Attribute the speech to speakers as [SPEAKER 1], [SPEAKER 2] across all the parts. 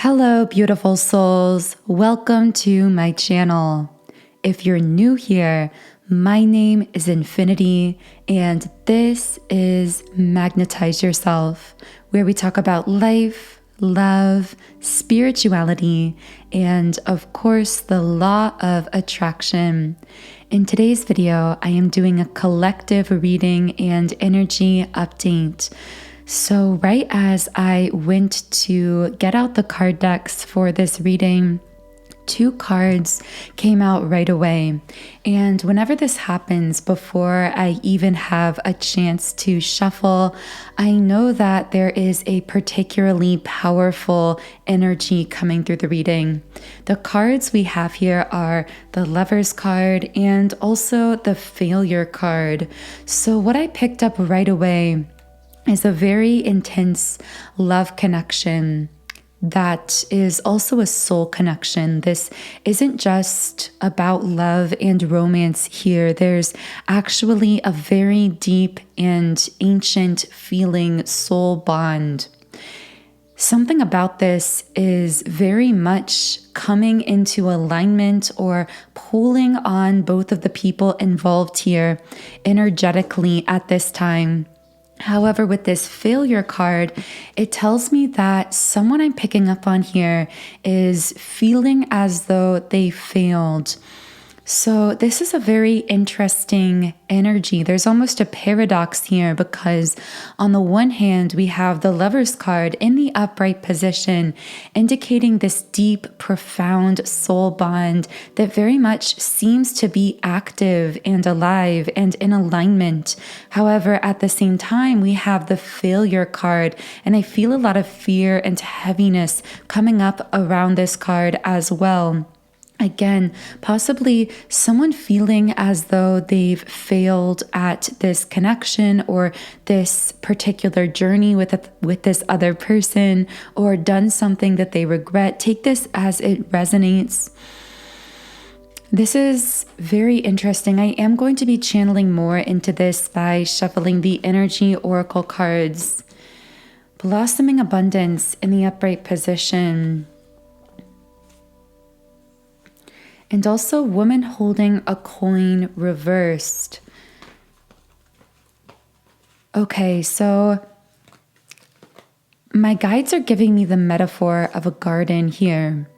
[SPEAKER 1] Hello, beautiful souls. Welcome to my channel. If you're new here, my name is Infinity, and this is Magnetize Yourself, where we talk about life, love, spirituality, and of course, the law of attraction. In today's video, I am doing a collective reading and energy update. So right as I went to get out the card decks for this reading, two cards came out right away. And whenever this happens, before I even have a chance to shuffle, I know that there is a particularly powerful energy coming through the reading. The cards we have here are the Lovers card and also the Failure card. So what I picked up right away is a very intense love connection that is also a soul connection. This isn't just about love and romance here. There's actually a very deep and ancient feeling soul bond. Something about this is very much coming into alignment or pulling on both of the people involved here energetically at this time. However, with this Failure card, it tells me that someone I'm picking up on here is feeling as though they failed. So this is a very interesting energy. There's almost a paradox here because on the one hand, we have the Lovers card in the upright position, indicating this deep, profound soul bond that very much seems to be active and alive and in alignment. However, at the same time, we have the Failure card, and I feel a lot of fear and heaviness coming up around this card as well. Again, possibly someone feeling as though they've failed at this connection or this particular journey with this other person, or done something that they regret. Take this as it resonates. This is very interesting. I am going to be channeling more into this by shuffling the energy oracle cards. Blossoming abundance in the upright position. And also woman holding a coin reversed. Okay, so my guides are giving me the metaphor of a garden here.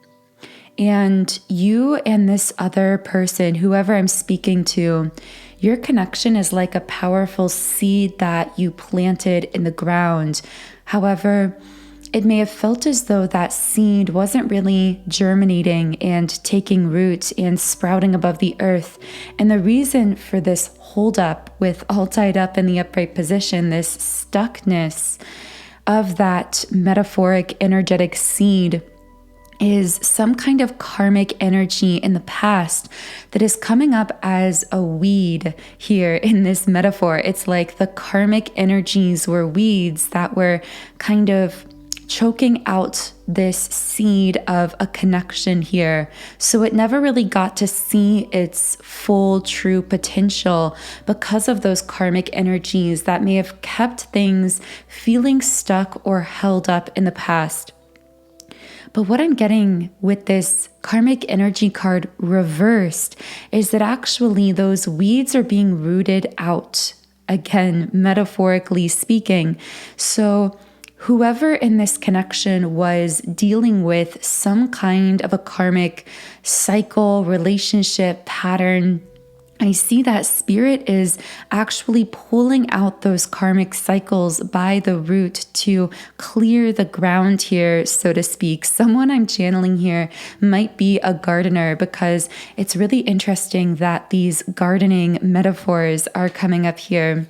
[SPEAKER 1] And you and this other person, whoever I'm speaking to, your connection is like a powerful seed that you planted in the ground. However, it may have felt as though that seed wasn't really germinating and taking root and sprouting above the earth. And the reason for this holdup with all tied up in the upright position, this stuckness of that metaphoric energetic seed, is some kind of karmic energy in the past that is coming up as a weed here in this metaphor. It's like the karmic energies were weeds that were kind of choking out this seed of a connection here. So it never really got to see its full true potential because of those karmic energies that may have kept things feeling stuck or held up in the past. But what I'm getting with this karmic energy card reversed is that actually those weeds are being rooted out, again, metaphorically speaking. So whoever in this connection was dealing with some kind of a karmic cycle, relationship, pattern, I see that spirit is actually pulling out those karmic cycles by the root to clear the ground here, so to speak. Someone I'm channeling here might be a gardener, because it's really interesting that these gardening metaphors are coming up here.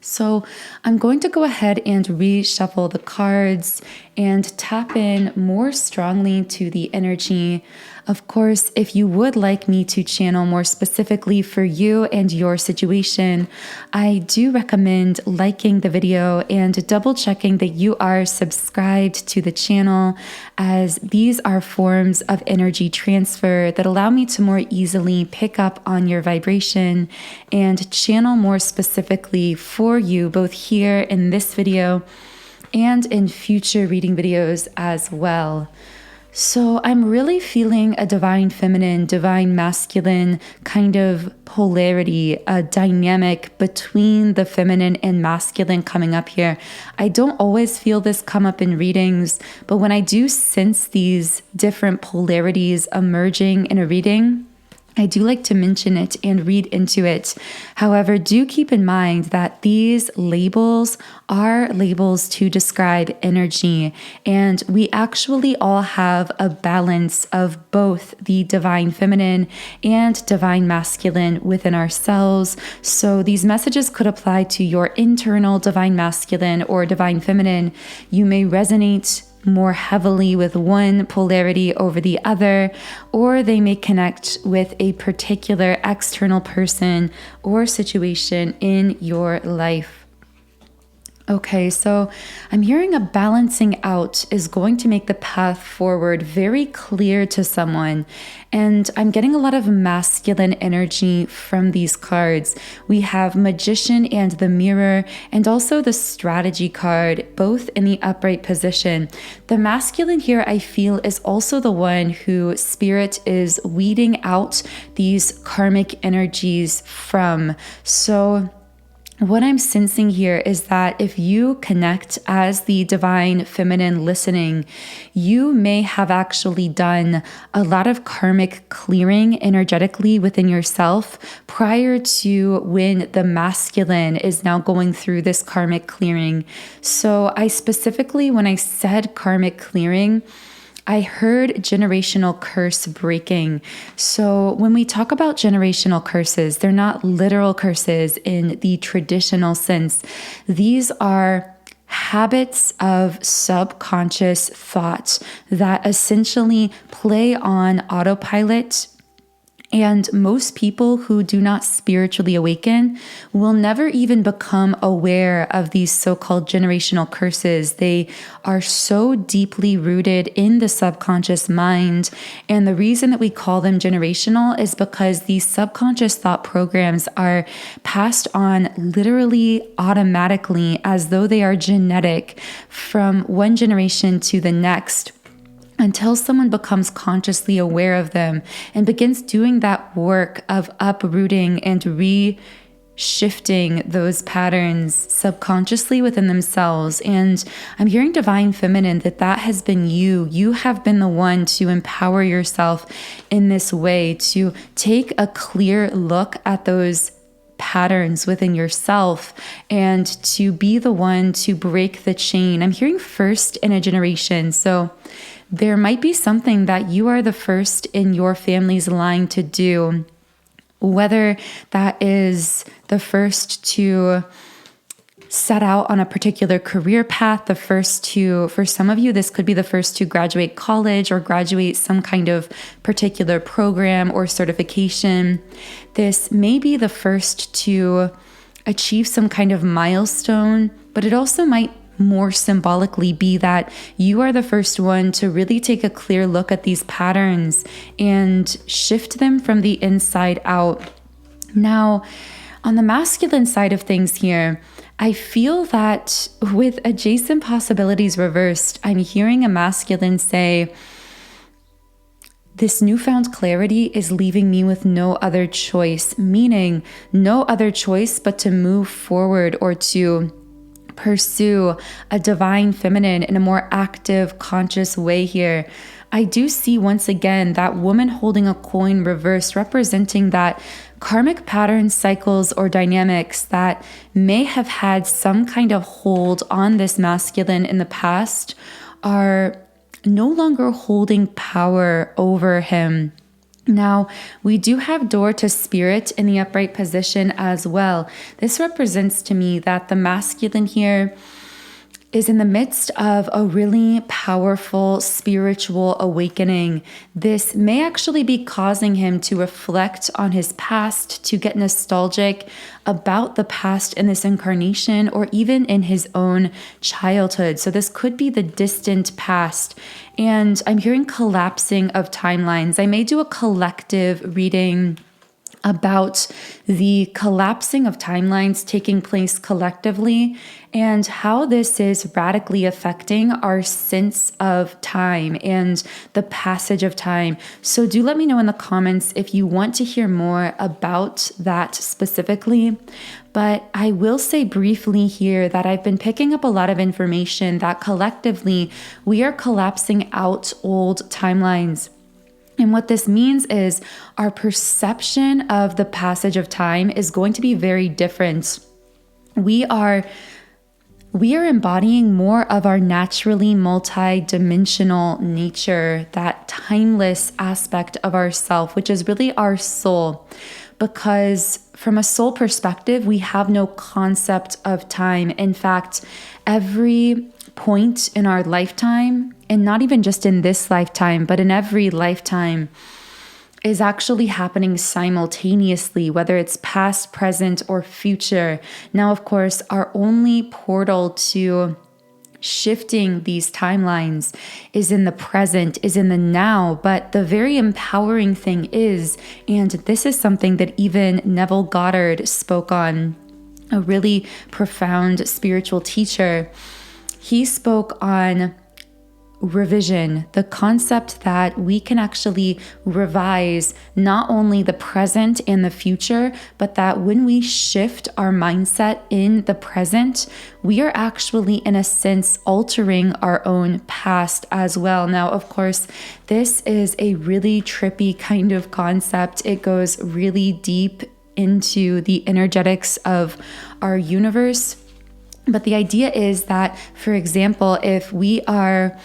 [SPEAKER 1] So I'm going to go ahead and reshuffle the cards and tap in more strongly to the energy. Of course, if you would like me to channel more specifically for you and your situation, I do recommend liking the video and double checking that you are subscribed to the channel, as these are forms of energy transfer that allow me to more easily pick up on your vibration and channel more specifically for you, both here in this video and in future reading videos as well. So I'm really feeling a divine feminine, divine masculine kind of polarity, a dynamic between the feminine and masculine coming up here. I don't always feel this come up in readings, but when I do sense these different polarities emerging in a reading, I do like to mention it and read into it. However, do keep in mind that these labels are labels to describe energy, and we actually all have a balance of both the divine feminine and divine masculine within ourselves. So these messages could apply to your internal divine masculine or divine feminine. You may resonate more heavily with one polarity over the other, or they may connect with a particular external person or situation in your life. Okay, so I'm hearing a balancing out is going to make the path forward very clear to someone. And I'm getting a lot of masculine energy from these cards. We have Magician and the Mirror, and also the Strategy card, both in the upright position. The masculine here, I feel, is also the one who Spirit is weeding out these karmic energies from. So what I'm sensing here is that if you connect as the divine feminine listening, you may have actually done a lot of karmic clearing energetically within yourself prior to when the masculine is now going through this karmic clearing. So I specifically, when I said karmic clearing, I heard generational curse breaking. So when we talk about generational curses, they're not literal curses in the traditional sense. These are habits of subconscious thought that essentially play on autopilot. And most people who do not spiritually awaken will never even become aware of these so-called generational curses. They are so deeply rooted in the subconscious mind. And the reason that we call them generational is because these subconscious thought programs are passed on literally automatically as though they are genetic from one generation to the next, until someone becomes consciously aware of them and begins doing that work of uprooting and reshifting those patterns subconsciously within themselves. And I'm hearing divine feminine that has been you. You have been the one to empower yourself in this way, to take a clear look at those patterns within yourself and to be the one to break the chain. I'm hearing first in a generation. So there might be something that you are the first in your family's line to do, whether that is the first to set out on a particular career path, the first to, for some of you, this could be the first to graduate college or graduate some kind of particular program or certification. This may be the first to achieve some kind of milestone, but it also might more symbolically be that you are the first one to really take a clear look at these patterns and shift them from the inside out. Now, on the masculine side of things here, I feel that with adjacent possibilities reversed, I'm hearing a masculine say, this newfound clarity is leaving me with no other choice, meaning no other choice but to move forward or to pursue a divine feminine in a more active, conscious way here. I do see once again that woman holding a coin reversed, representing that karmic patterns, cycles, or dynamics that may have had some kind of hold on this masculine in the past are no longer holding power over him. Now, we do have door to spirit in the upright position as well. This represents to me that the masculine here is in the midst of a really powerful spiritual awakening. This may actually be causing him to reflect on his past, to get nostalgic about the past in this incarnation, or even in his own childhood. So this could be the distant past. And I'm hearing collapsing of timelines. I may do a collective reading about the collapsing of timelines taking place collectively and how this is radically affecting our sense of time and the passage of time. So do let me know in the comments if you want to hear more about that specifically. But I will say briefly here that I've been picking up a lot of information that collectively we are collapsing out old timelines. And what this means is our perception of the passage of time is going to be very different. We are embodying more of our naturally multi-dimensional nature, that timeless aspect of ourself, which is really our soul. Because from a soul perspective, we have no concept of time. In fact, every point in our lifetime, and not even just in this lifetime, but in every lifetime, is actually happening simultaneously, whether it's past, present, or future. Now, of course, our only portal to shifting these timelines is in the present, is in the now. But the very empowering thing is, and this is something that even Neville Goddard spoke on, a really profound spiritual teacher. He spoke on revision, the concept that we can actually revise not only the present and the future, but that when we shift our mindset in the present, we are actually, in a sense, altering our own past as well. Now, of course, this is a really trippy kind of concept. It goes really deep into the energetics of our universe. But the idea is that, for example, if we are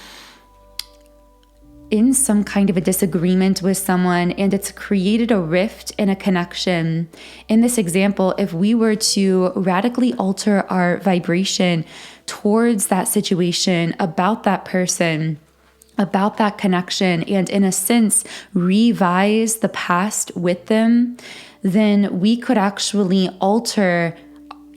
[SPEAKER 1] in some kind of a disagreement with someone and it's created a rift in a connection, in this example, if we were to radically alter our vibration towards that situation, about that person, about that connection, and in a sense, revise the past with them, then we could actually alter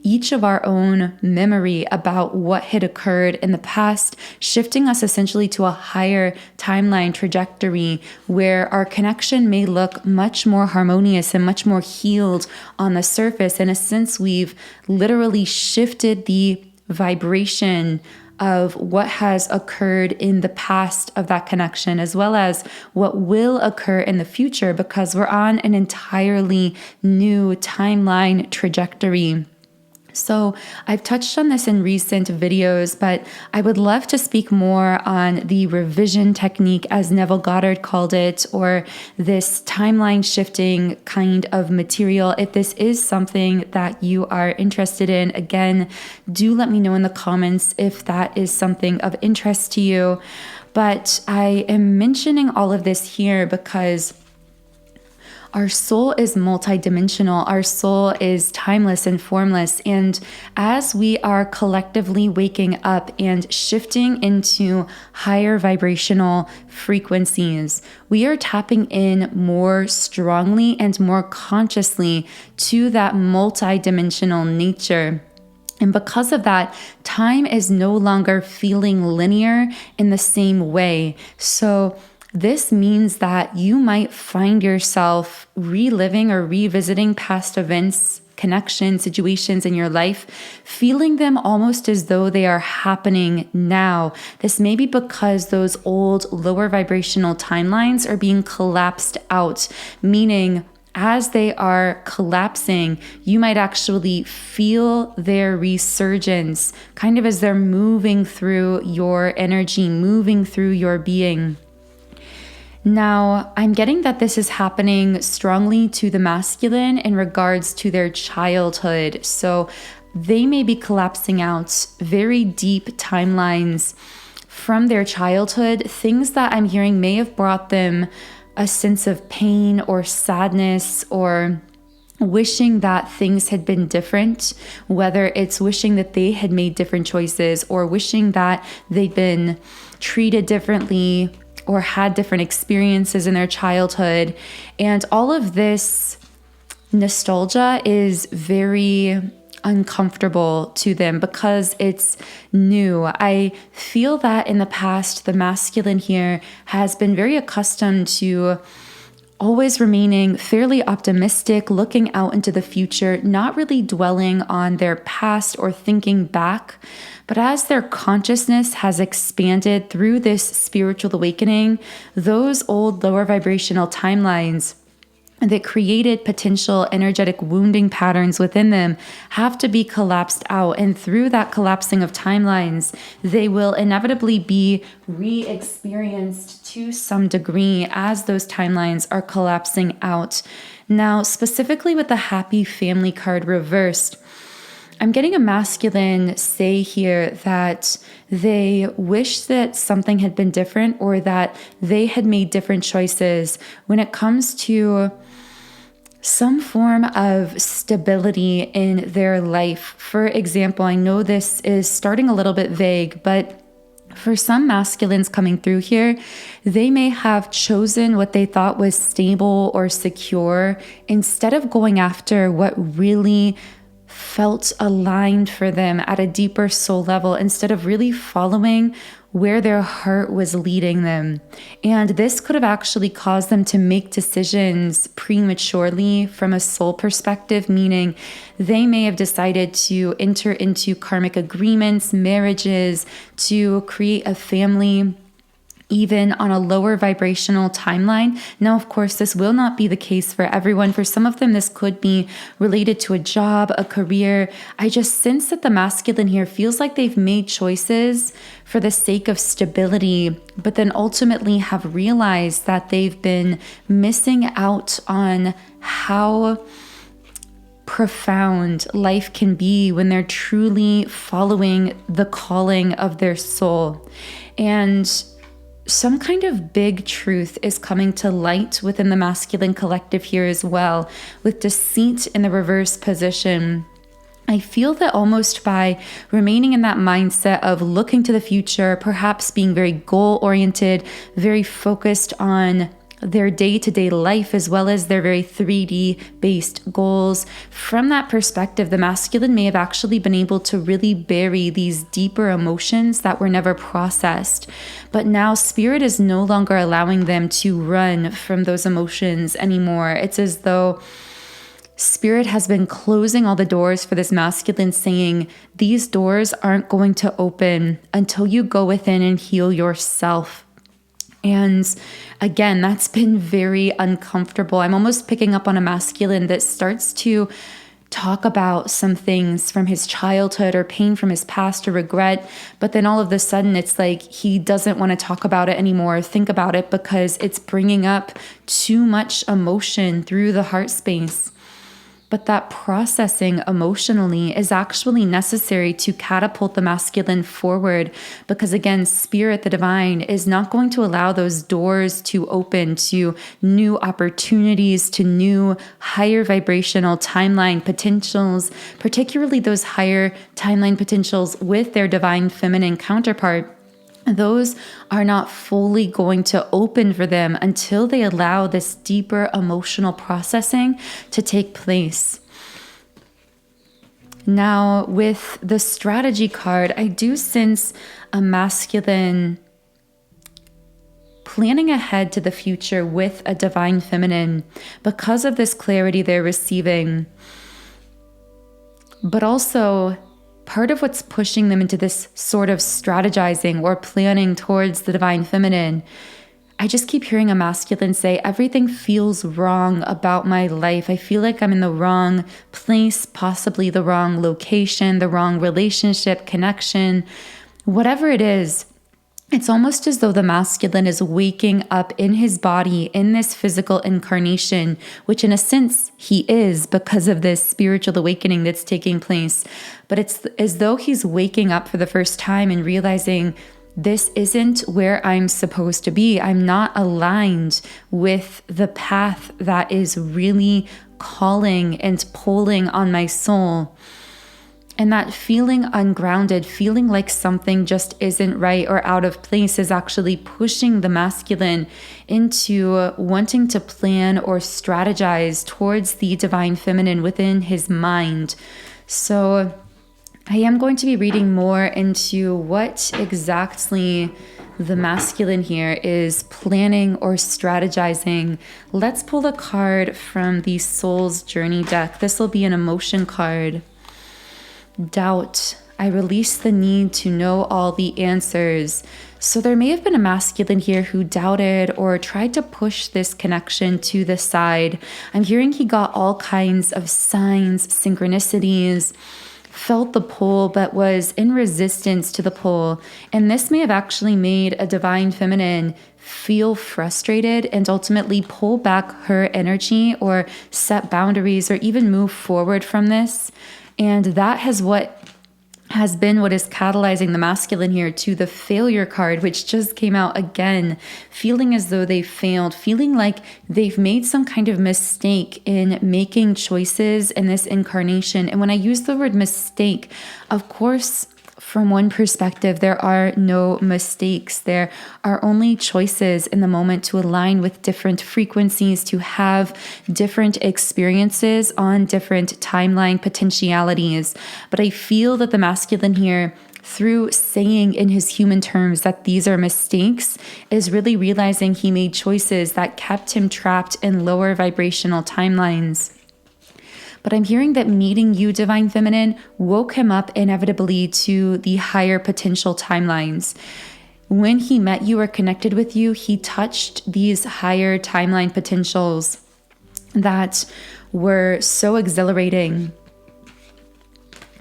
[SPEAKER 1] each of our own memory about what had occurred in the past, shifting us essentially to a higher timeline trajectory where our connection may look much more harmonious and much more healed on the surface. In a sense, we've literally shifted the vibration of what has occurred in the past of that connection, as well as what will occur in the future, because we're on an entirely new timeline trajectory. So I've touched on this in recent videos, but I would love to speak more on the revision technique, as Neville Goddard called it, or this timeline shifting kind of material. If this is something that you are interested in, again, do let me know in the comments if that is something of interest to you. But I am mentioning all of this here because our soul is multidimensional. Our soul is timeless and formless. And as we are collectively waking up and shifting into higher vibrational frequencies, we are tapping in more strongly and more consciously to that multidimensional nature. And because of that, time is no longer feeling linear in the same way. So this means that you might find yourself reliving or revisiting past events, connections, situations in your life, feeling them almost as though they are happening now. This may be because those old lower vibrational timelines are being collapsed out, meaning as they are collapsing, you might actually feel their resurgence, kind of as they're moving through your energy, moving through your being. Now, I'm getting that this is happening strongly to the masculine in regards to their childhood. So they may be collapsing out very deep timelines from their childhood. Things that I'm hearing may have brought them a sense of pain or sadness, or wishing that things had been different, whether it's wishing that they had made different choices or wishing that they'd been treated differently or had different experiences in their childhood. And all of this nostalgia is very uncomfortable to them because it's new. I feel that in the past, the masculine here has been very accustomed to always remaining fairly optimistic, looking out into the future, not really dwelling on their past or thinking back. But as their consciousness has expanded through this spiritual awakening, those old lower vibrational timelines that created potential energetic wounding patterns within them have to be collapsed out. And through that collapsing of timelines, they will inevitably be re-experienced to some degree as those timelines are collapsing out. Now, specifically with the happy family card reversed, I'm getting a masculine say here that they wish that something had been different or that they had made different choices when it comes to some form of stability in their life. For example, I know this is starting a little bit vague, but for some masculines coming through here, they may have chosen what they thought was stable or secure instead of going after what really felt aligned for them at a deeper soul level, instead of really following where their heart was leading them. And this could have actually caused them to make decisions prematurely from a soul perspective, meaning they may have decided to enter into karmic agreements, marriages, to create a family, even on a lower vibrational timeline. Now, of course, this will not be the case for everyone. For some of them, this could be related to a job, a career. I just sense that the masculine here feels like they've made choices for the sake of stability, but then ultimately have realized that they've been missing out on how profound life can be when they're truly following the calling of their soul. And some kind of big truth is coming to light within the masculine collective here as well, with deceit in the reverse position. I feel that almost by remaining in that mindset of looking to the future, perhaps being very goal-oriented, very focused on their day-to-day life, as well as their very 3D based goals. From that perspective, the masculine may have actually been able to really bury these deeper emotions that were never processed. But now spirit is no longer allowing them to run from those emotions anymore. It's as though spirit has been closing all the doors for this masculine, saying these doors aren't going to open until you go within and heal yourself. And again, that's been very uncomfortable. I'm almost picking up on a masculine that starts to talk about some things from his childhood or pain from his past or regret, but then all of a sudden it's like he doesn't want to talk about it anymore or think about it because it's bringing up too much emotion through the heart space. But that processing emotionally is actually necessary to catapult the masculine forward, because again, spirit, the divine, is not going to allow those doors to open to new opportunities, to new higher vibrational timeline potentials, particularly those higher timeline potentials with their divine feminine counterpart. Those are not fully going to open for them until they allow this deeper emotional processing to take place. Now, with the strategy card, I do sense a masculine planning ahead to the future with a divine feminine because of this clarity they're receiving. But also, part of what's pushing them into this sort of strategizing or planning towards the divine feminine, I just keep hearing a masculine say, everything feels wrong about my life. I feel like I'm in the wrong place, possibly the wrong location, the wrong relationship, connection, whatever it is. It's almost as though the masculine is waking up in his body in this physical incarnation, which in a sense he is because of this spiritual awakening that's taking place. But it's as though he's waking up for the first time and realizing this isn't where I'm supposed to be. I'm not aligned with the path that is really calling and pulling on my soul. And that feeling ungrounded, feeling like something just isn't right or out of place is actually pushing the masculine into wanting to plan or strategize towards the divine feminine within his mind. So I am going to be reading more into what exactly the masculine here is planning or strategizing. Let's pull a card from the Soul's Journey deck. This will be an emotion card. Doubt. I release the need to know all the answers. So there may have been a masculine here who doubted or tried to push this connection to the side. I'm hearing he got all kinds of signs, synchronicities, felt the pull, but was in resistance to the pull. And this may have actually made a divine feminine feel frustrated and ultimately pull back her energy or set boundaries or even move forward from this. And that has been what is catalyzing the masculine here to the failure card, which just came out again, feeling as though they failed, feeling like they've made some kind of mistake in making choices in this incarnation. And when I use the word mistake, of course, from one perspective, there are no mistakes. There are only choices in the moment to align with different frequencies, to have different experiences on different timeline potentialities. But I feel that the masculine here, through saying in his human terms that these are mistakes, is really realizing he made choices that kept him trapped in lower vibrational timelines. But I'm hearing that meeting you, Divine Feminine, woke him up inevitably to the higher potential timelines. When he met you or connected with you, he touched these higher timeline potentials that were so exhilarating,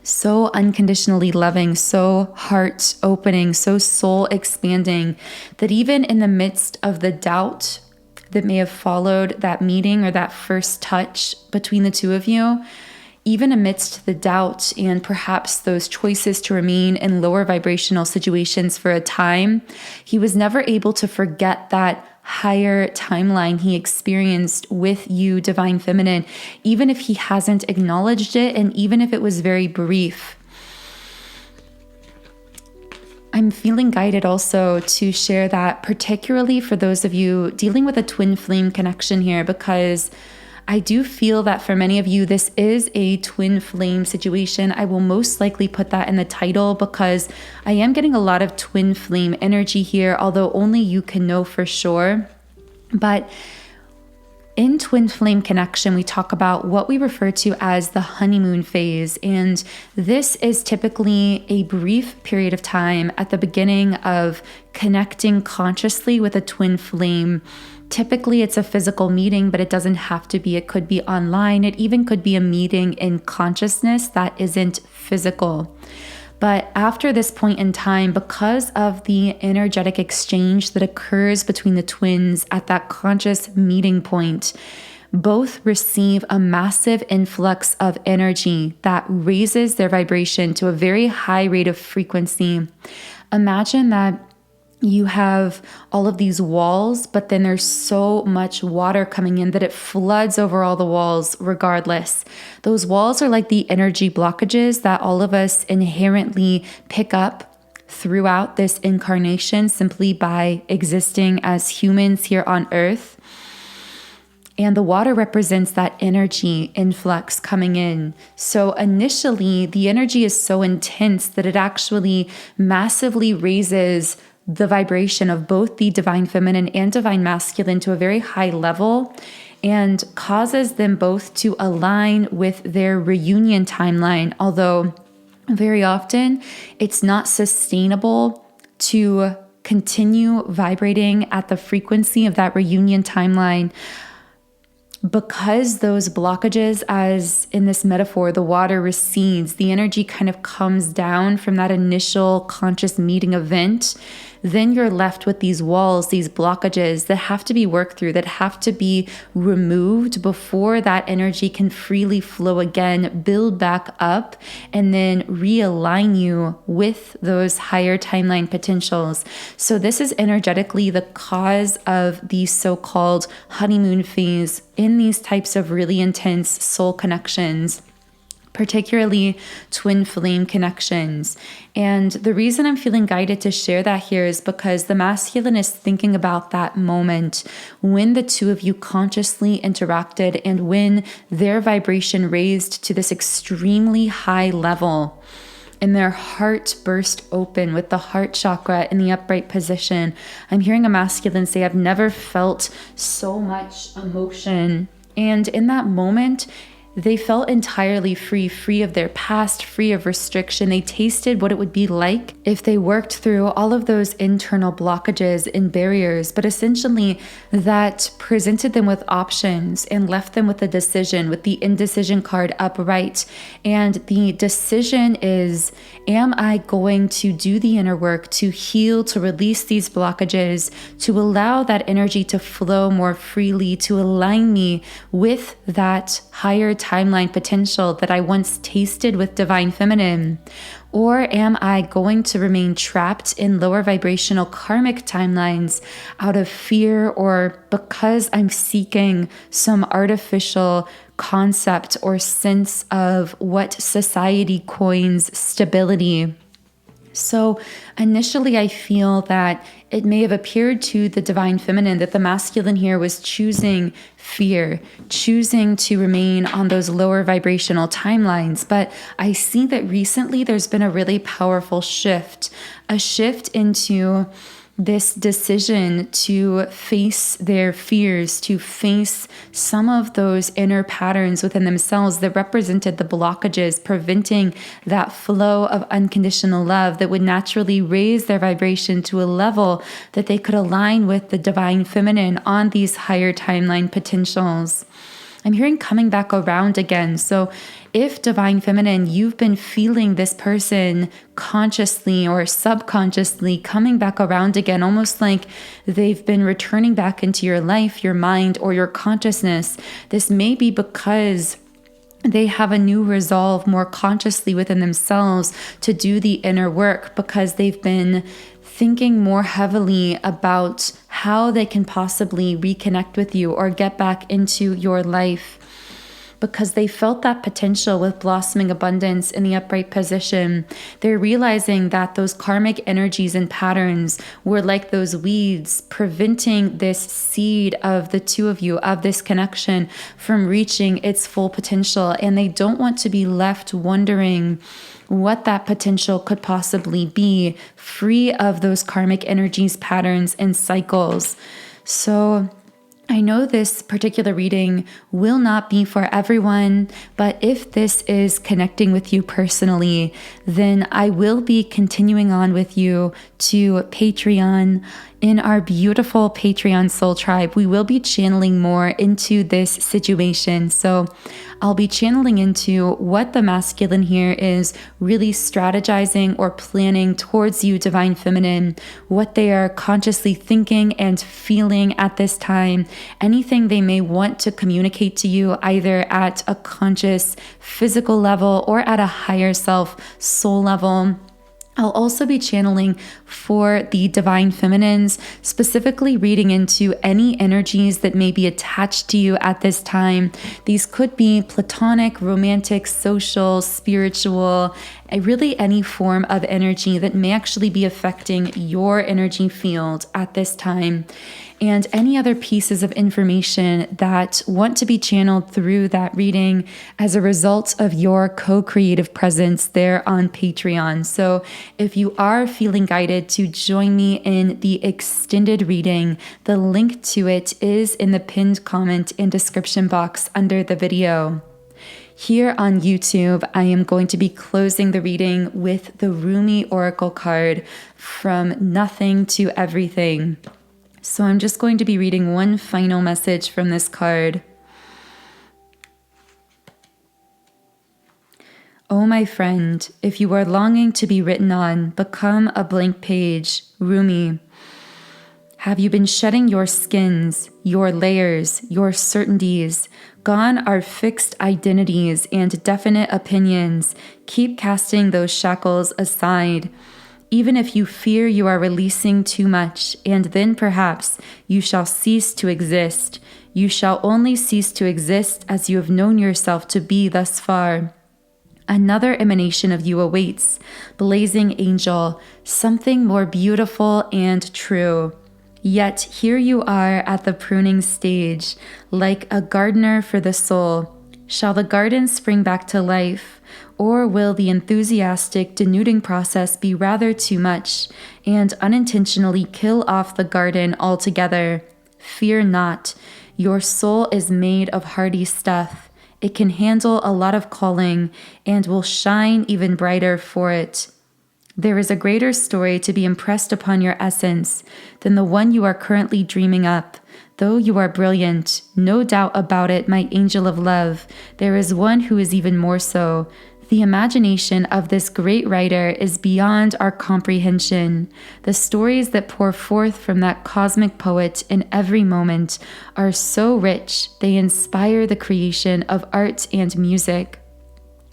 [SPEAKER 1] so unconditionally loving, so heart opening, so soul expanding, that even in the midst of the doubt that may have followed that meeting or that first touch between the two of you, even amidst the doubt and perhaps those choices to remain in lower vibrational situations for a time, he was never able to forget that higher timeline he experienced with you, Divine Feminine, even if he hasn't acknowledged it and even if it was very brief. I'm feeling guided also to share that, particularly for those of you dealing with a twin flame connection here, because I do feel that for many of you, this is a twin flame situation. I will most likely put that in the title because I am getting a lot of twin flame energy here, although only you can know for sure. But in twin flame connection, we talk about what we refer to as the honeymoon phase. And this is typically a brief period of time at the beginning of connecting consciously with a twin flame. Typically, it's a physical meeting, but it doesn't have to be. It could be online. It even could be a meeting in consciousness that isn't physical. But after this point in time, because of the energetic exchange that occurs between the twins at that conscious meeting point, both receive a massive influx of energy that raises their vibration to a very high rate of frequency. Imagine that you have all of these walls, but then there's so much water coming in that it floods over all the walls regardless. Those walls are like the energy blockages that all of us inherently pick up throughout this incarnation simply by existing as humans here on Earth. And the water represents that energy influx coming in. So initially, the energy is so intense that it actually massively raises the vibration of both the Divine Feminine and Divine Masculine to a very high level and causes them both to align with their reunion timeline. Although very often it's not sustainable to continue vibrating at the frequency of that reunion timeline, because those blockages, as in this metaphor, the water recedes, the energy kind of comes down from that initial conscious meeting event. Then you're left with these walls, these blockages that have to be worked through, that have to be removed before that energy can freely flow again, build back up, and then realign you with those higher timeline potentials. So this is energetically the cause of the so-called honeymoon phase in these types of really intense soul connections, particularly twin flame connections. And the reason I'm feeling guided to share that here is because the masculine is thinking about that moment when the two of you consciously interacted and when their vibration raised to this extremely high level. and their heart burst open with the heart chakra in the upright position. I'm hearing a masculine say, I've never felt so much emotion. And in that moment, they felt entirely free of their past, free of restriction. They tasted what it would be like if they worked through all of those internal blockages and barriers, but essentially that presented them with options and left them with a decision, with the indecision card upright. And the decision is, am I going to do the inner work to heal, to release these blockages, to allow that energy to flow more freely, to align me with that higher timeline potential that I once tasted with Divine Feminine? Or am I going to remain trapped in lower vibrational karmic timelines out of fear, or because I'm seeking some artificial concept or sense of what society coins stability? So initially, I feel that it may have appeared to the Divine Feminine that the masculine here was choosing fear, choosing to remain on those lower vibrational timelines. But I see that recently there's been a really powerful shift, a shift into this decision to face their fears, to face some of those inner patterns within themselves that represented the blockages, preventing that flow of unconditional love that would naturally raise their vibration to a level that they could align with the Divine Feminine on these higher timeline potentials. I'm hearing coming back around again. So if Divine Feminine, you've been feeling this person consciously or subconsciously coming back around again, almost like they've been returning back into your life, your mind, or your consciousness, this may be because they have a new resolve more consciously within themselves to do the inner work, because they've been thinking more heavily about how they can possibly reconnect with you or get back into your life, because they felt that potential with blossoming abundance in the upright position. They're realizing that those karmic energies and patterns were like those weeds, preventing this seed of the two of you, of this connection, from reaching its full potential. And they don't want to be left wondering what that potential could possibly be, free of those karmic energies, patterns, and cycles. So I know this particular reading will not be for everyone, but if this is connecting with you personally, then I will be continuing on with you to Patreon. In our beautiful Patreon Soul Tribe, we will be channeling more into this situation. So I'll be channeling into what the masculine here is really strategizing or planning towards you, Divine Feminine, what they are consciously thinking and feeling at this time, anything they may want to communicate to you, either at a conscious physical level or at a higher self soul level. I'll also be channeling for the Divine Feminines, specifically reading into any energies that may be attached to you at this time. These could be platonic, romantic, social, spiritual, really any form of energy that may actually be affecting your energy field at this time. And any other pieces of information that want to be channeled through that reading as a result of your co-creative presence there on Patreon. So if you are feeling guided to join me in the extended reading, the link to it is in the pinned comment and description box under the video. Here on YouTube, I am going to be closing the reading with the Rumi Oracle card, From Nothing to Everything. So I'm just going to be reading one final message from this card. Oh, my friend, if you are longing to be written on, become a blank page, Rumi. Have you been shedding your skins, your layers, your certainties? Gone are fixed identities and definite opinions. Keep casting those shackles aside. Even if you fear you are releasing too much, and then perhaps you shall cease to exist. You shall only cease to exist as you have known yourself to be thus far. Another emanation of you awaits, blazing angel, something more beautiful and true. Yet here you are at the pruning stage, like a gardener for the soul. Shall the garden spring back to life, or will the enthusiastic denuding process be rather too much and unintentionally kill off the garden altogether? Fear not. Your soul is made of hardy stuff. It can handle a lot of calling and will shine even brighter for it. There is a greater story to be impressed upon your essence than the one you are currently dreaming up. Though you are brilliant, no doubt about it, my angel of love, there is one who is even more so. The imagination of this great writer is beyond our comprehension. The stories that pour forth from that cosmic poet in every moment are so rich, they inspire the creation of art and music.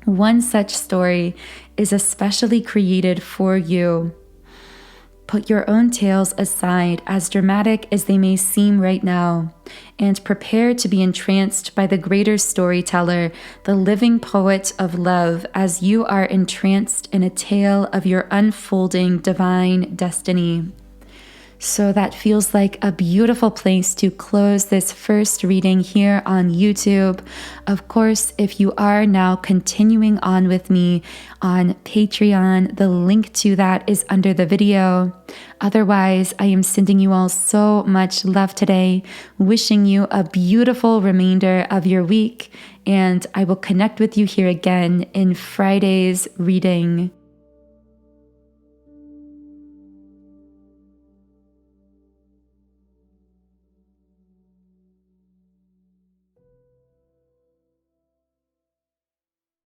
[SPEAKER 1] One such story is especially created for you. Put your own tales aside, as dramatic as they may seem right now, and prepare to be entranced by the greater storyteller, the living poet of love, as you are entranced in a tale of your unfolding divine destiny. So that feels like a beautiful place to close this first reading here on YouTube. Of course, if you are now continuing on with me on Patreon, the link to that is under the video. Otherwise, I am sending you all so much love today, wishing you a beautiful remainder of your week, and I will connect with you here again in Friday's reading.